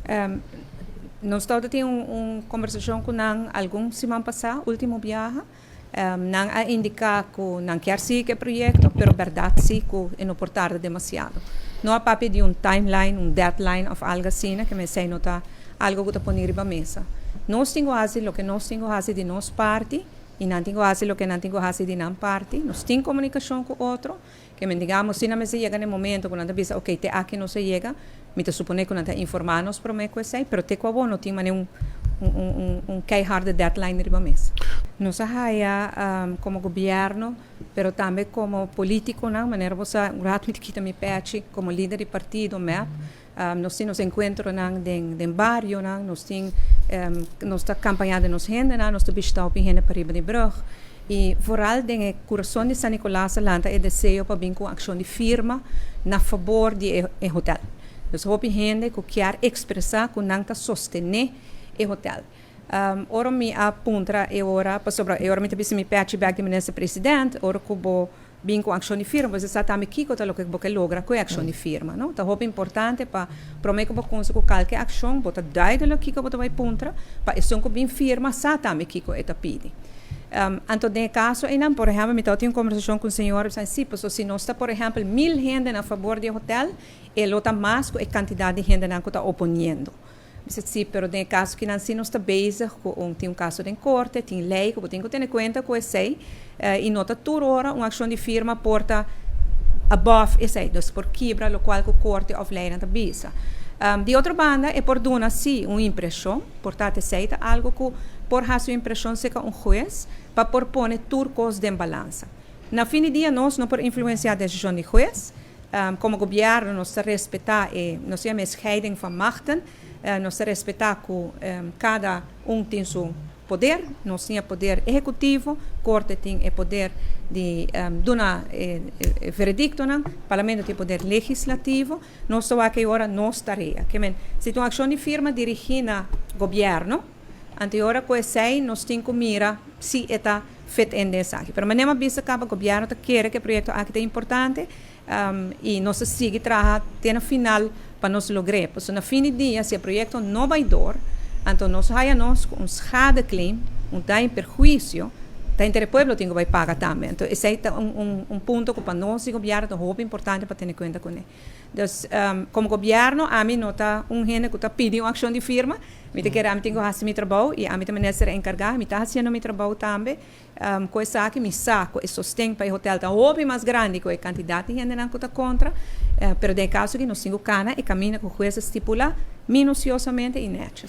Um, nós estamos tendo uma conversação com nang algum semana passada, último viagem. Nang a indicar que não quer seguir que projeto, pero verdade sim que não pode tardar demasiado. Não há papel de timeline, deadline of algo assim, que me sei nota algo que está pondo na mesa. Nós temos que fazer o que nós temos que fazer de nossa parte e não temos que fazer o que não temos que fazer de nossa parte. Nós temos comunicação com o outro, que me digamos, se não se chega no momento que nós pensamos, ok, até aqui não se chega, me te supone que nós informamos para mim que sei, pero te que não temos keihard deadline na mesa. Nós como governo, pero também como político, na maneira você realmente quita me pede como líder de partido, MEP, nós temos encontros no barrio, nós temos nossa campanha de nossa gente, nós temos visto a gente para de brug. E vooral o coração de San Nicolás Lanta é desejo para vir com ação de firma na favor de hotel. Então, a gente que quer expressar que não está sostener o hotel. Ora me apunta ora para sobre ora me também me pede back de ministro presidente ora que bo bem com ação de firma você sabe também que o que você logra com ação de firma não então é importante para prometer que você com qualquer ação bota daí que você vai apuntar para isso que bem firma sabe também que o eta pede então nesse caso ainda por exemplo me tive uma conversação com o senhor assim pues se nós está por exemplo 1000 gente a favor do hotel e outra mais com a quantidade de gente que está oponendo. Sim, pero no caso que não está bezig com tem caso de corte, tem lei que tem que ter em conta que sei e nota toda hora uma ação de firma porta above esse, então por quebra o qual que o corte of lei não está bezig. De outra banda é por dar sim uma impressão, portanto sei algo que por fazer uma impressão seja juez para por pôr tudo coisas de balança. Na fim de dia nós não por influenciar a decisão de juez, como governo nós respeitar e nós temos a scheiding van machten. Nós respeitar que cada tem seu poder, nós temos poder executivo, corte tem o poder de dar veredicto, parlamento tem poder legislativo, nós estamos aqui agora nossa tarefa. Se tem uma ação de firma dirigida ao governo, anterior que sei, nós temos que mirar se está feito em dessa aqui. Mas não é vista que o governo quer que o projeto aqui é importante e nós seguimos trabalhando até no final para nós lograr. Porque no fim do dia, se o projeto não vai dar, então nós vamos com schade claim, dano perjuízo, então o povo tem que pagar também. Então esse é ponto que para nós, o governo, é muito importante para ter em conta com ele. Então, como governo, a mim não está gente que está pedindo uma ação de firma, eu tenho que fazer meu trabalho e a mim também ser encarregado, eu estou fazendo meu trabalho também, com essa aqui, me saco e sustento para o hotel, está muito mais grande que a quantidade de gente que está contra, mas no caso que nós temos cana e caminha com o juez estipula minuciosamente e netos.